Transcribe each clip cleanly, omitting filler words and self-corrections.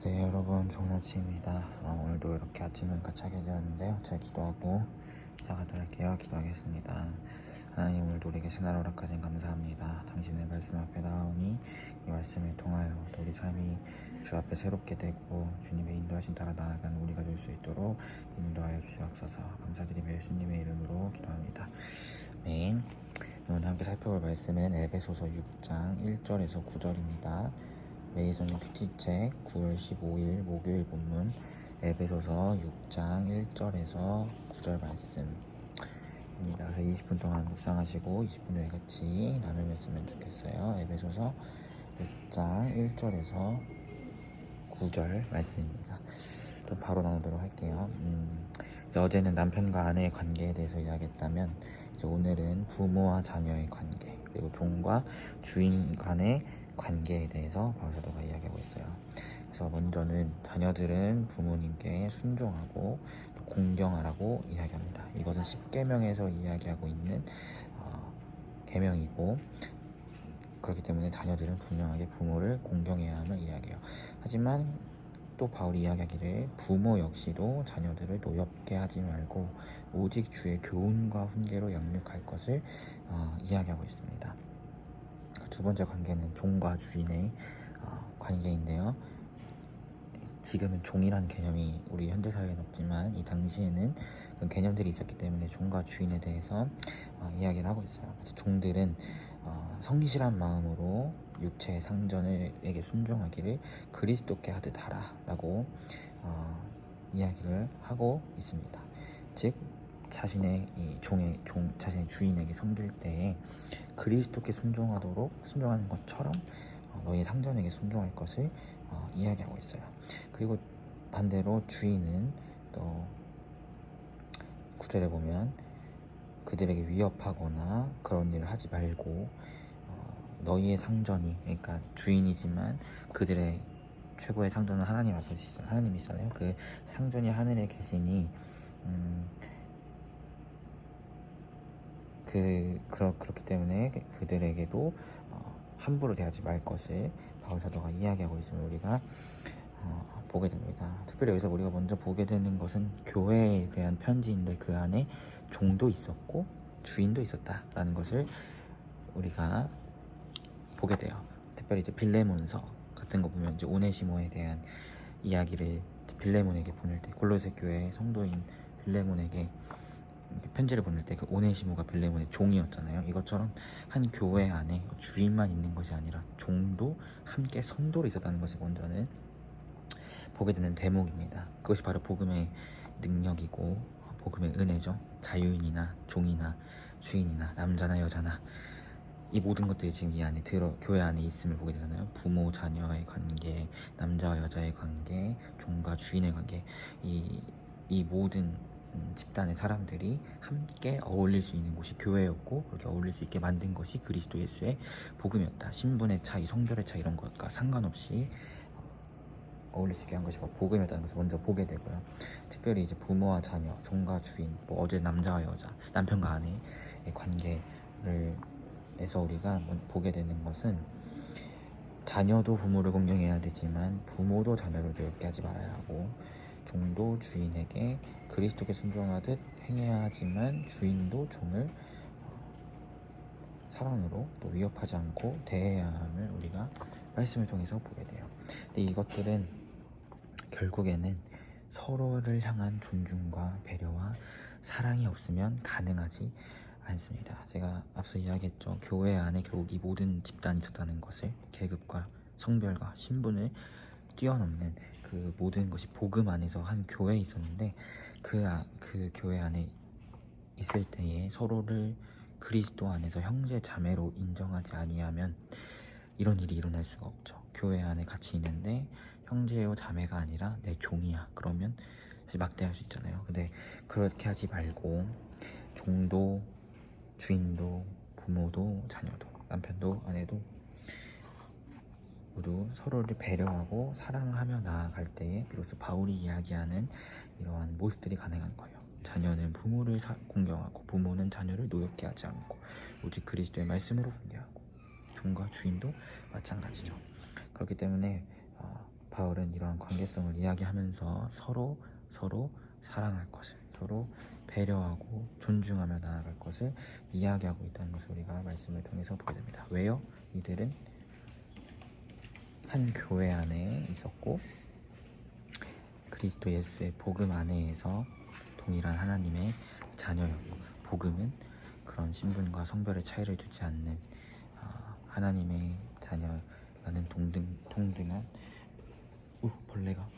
네, 여러분, 좋은 아침입니다. 오늘도 이렇게 아침을 같이 하게 되었는데요. 잘 기도하고 시작하도록 할게요. 기도하겠습니다. 하나님, 오늘도 우리에게 신하를 허락하신 감사합니다. 당신의 말씀 앞에 나오니 이 말씀을 통하여 또 우리 삶이 주 앞에 새롭게 되고 주님의 인도하신 따라 나아가는 우리가 될 수 있도록 인도하여 주시옵소서. 감사드리며 예수님의 이름으로 기도합니다. 아멘. 오늘 함께 살펴볼 말씀은 에베소서 6장 1절에서 9절입니다. 메이서님 큐티책 9월 15일 목요일 본문 에베소서 6장 1절에서 9절 말씀입니다. 그래서 20분 동안 묵상하시고 20분 후에 같이 나누셨으면 좋겠어요. 에베소서 6장 1절에서 9절 말씀입니다. 좀 바로 나누도록 할게요. 이제 어제는 남편과 아내의 관계에 대해서 이야기했다면 이제 오늘은 부모와 자녀의 관계, 그리고 종과 주인 간의 관계에 대해서 바울사도가 이야기하고 있어요. 그래서 먼저는 자녀들은 부모님께 순종하고 또 공경하라고 이야기합니다. 이것은 십계명에서 이야기하고 있는 계명이고, 그렇기 때문에 자녀들은 분명하게 부모를 공경해야 함을 이야기해요. 하지만 또 바울이 이야기하기를 부모 역시도 자녀들을 노엽게 하지 말고 오직 주의 교훈과 훈계로 양육할 것을 이야기하고 있습니다. 두 번째 관계는 종과 주인의 관계인데요. 지금은 종이라는 개념이 우리 현대사회에는 없지만 이 당시에는 그런 개념들이 있었기 때문에 종과 주인에 대해서 이야기를 하고 있어요. 그래서 종들은 성실한 마음으로 육체의 상전에게 순종하기를 그리스도께 하듯 하라라고 이야기를 하고 있습니다. 즉 자신의 자신의 주인에게 섬길 때에 그리스도께 순종하는 것처럼 너희 상전에게 순종할 것을 이야기하고 있어요. 그리고 반대로 주인은 또 9절에 보면 그들에게 위협하거나 그런 일을 하지 말고 너희의 상전이, 그러니까 주인이지만 그들의 최고의 상전은 하나님이시잖아요. 그 상전이 하늘에 계시니 그렇기 때문에 그들에게도 함부로 대하지 말 것을 바울사도가 이야기하고 있음을 우리가 보게 됩니다. 특별히 여기서 우리가 먼저 보게 되는 것은 교회에 대한 편지인데 그 안에 종도 있었고 주인도 있었다라는 것을 우리가 보게 돼요. 특별히 이제 빌레몬서 같은 거 보면 이제 오네시모에 대한 이야기를 빌레몬에게 보낼 때, 골로새 교회 성도인 빌레몬에게 편지를 보낼 때 그 오네시모가 빌레몬의 종이었잖아요. 이것처럼 한 교회 안에 주인만 있는 것이 아니라 종도 함께 성도로 있었다는 것을 먼저는 보게 되는 대목입니다. 그것이 바로 복음의 능력이고 복음의 은혜죠. 자유인이나 종이나 주인이나 남자나 여자나 이 모든 것들이 지금 이 안에 교회 안에 있음을 보게 되잖아요. 부모 자녀의 관계, 남자와 여자의 관계, 종과 주인의 관계, 이 모든 집단의 사람들이 함께 어울릴 수 있는 곳이 교회였고, 그렇게 어울릴 수 있게 만든 것이 그리스도 예수의 복음이었다. 신분의 차이, 성별의 차이 이런 것과 상관없이 어울릴 수 있게 한 것이 복음이었다는 것을 먼저 보게 되고요. 특별히 이제 부모와 자녀, 종과 주인, 어제 남자와 여자, 남편과 아내의 관계에서 우리가 보게 되는 것은 자녀도 부모를 공경해야 되지만 부모도 자녀를 노엽게 하지 말아야 하고, 종도 주인에게 그리스도께 순종하듯 행해야 하지만 주인도 종을 사랑으로 또 위협하지 않고 대해야 함을 우리가 말씀을 통해서 보게 돼요. 근데 이것들은 결국에는 서로를 향한 존중과 배려와 사랑이 없으면 가능하지 않습니다. 제가 앞서 이야기했죠. 교회 안에 결국 이 모든 집단이 있었다는 것을, 계급과 성별과 신분을 뛰어넘는 그 모든 것이 복음 안에서 한 교회에 있었는데 그 교회 안에 있을 때에 서로를 그리스도 안에서 형제 자매로 인정하지 아니하면 이런 일이 일어날 수가 없죠. 교회 안에 같이 있는데 형제요 자매가 아니라 내 종이야, 그러면 사실 막대할 수 있잖아요. 근데 그렇게 하지 말고 종도 주인도 부모도 자녀도 남편도 아내도 모두 서로를 배려하고 사랑하며 나아갈 때에 비로소 바울이 이야기하는 이러한 모습들이 가능한 거예요. 자녀는 부모를 공경하고 부모는 자녀를 노엽게 하지 않고 오직 그리스도의 말씀으로 공경하고, 종과 주인도 마찬가지죠. 그렇기 때문에 바울은 이러한 관계성을 이야기하면서 서로 사랑할 것을, 서로 배려하고 존중하며 나아갈 것을 이야기하고 있다는 것을 우리가 말씀을 통해서 보게 됩니다. 왜요? 이들은 한 교회 안에 있었고 그리스도 예수의 복음 안에서 동일한 하나님의 자녀였고, 복음은 그런 신분과 성별의 차이를 두지 않는 하나님의 자녀라는 동등한 벌레가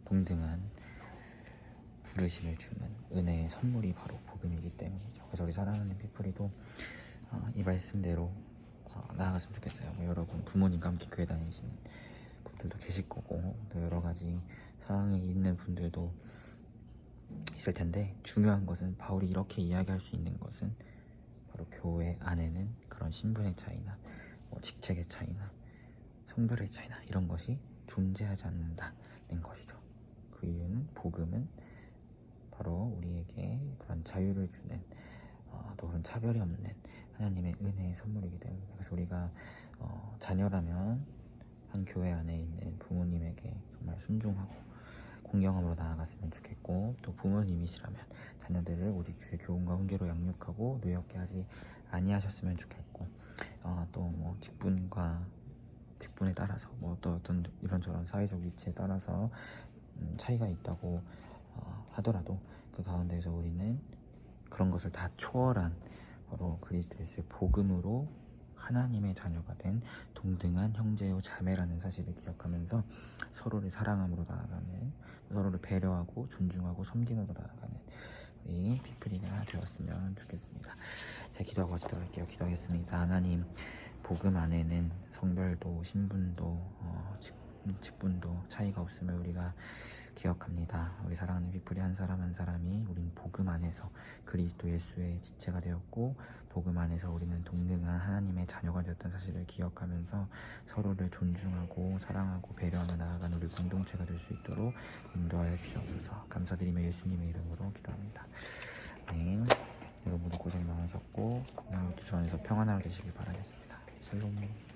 동등한 부르심을 주는 은혜의 선물이 바로 복음이기 때문이죠. 그래서 우리 사랑하는 피플이도 이 말씀대로 나아갔으면 좋겠어요. 뭐 여러분 부모님과 함께 교회 다니시는 분들도 계실 거고, 또 여러 가지 상황에 있는 분들도 있을 텐데, 중요한 것은 바울이 이렇게 이야기할 수 있는 것은 바로 교회 안에는 그런 신분의 차이나 뭐 직책의 차이나 성별의 차이나 이런 것이 존재하지 않는다는 것이죠. 그 이유는 복음은 바로 우리에게 그런 자유를 주는 또 그런 차별이 없는 하나님의 은혜의 선물이기 때문입니다. 그래서 우리가 자녀라면 한 교회 안에 있는 부모님에게 정말 순종하고 공경함으로 나아갔으면 좋겠고, 또 부모님이시라면 자녀들을 오직 주의 교훈과 훈계로 양육하고 노엽게 하지 아니하셨으면 좋겠고, 또 뭐 직분에 따라서 뭐 또 어떤 이런저런 사회적 위치에 따라서 차이가 있다고 하더라도 그 가운데서 우리는 그런 것을 다 초월한 바로 그리스도 예수의 복음으로 하나님의 자녀가 된 동등한 형제요 자매라는 사실을 기억하면서 서로를 사랑함으로 나아가는, 서로를 배려하고 존중하고 섬김으로 나아가는 우리 피플이가 되었으면 좋겠습니다. 자, 기도하고 하도록 할게요. 기도하겠습니다. 하나님, 복음 안에는 성별도 신분도 직분도 차이가 없음을 우리가 기억합니다. 우리 사랑하는 피플이 한 사람 한 사람이 우린 복음 안에서 그리스도 예수의 지체가 되었고, 복음 안에서 우리는 동등한 하나님의 자녀가 되었다는 사실을 기억하면서 서로를 존중하고 사랑하고 배려하며 나아가는 우리 공동체가 될 수 있도록 인도하여 주시옵소서. 감사드리며 예수님의 이름으로 기도합니다. 아멘. 여러분 모두 고생 많으셨고 오늘도 주 안에서 평안하게 되시길 바라겠습니다. 샬롬.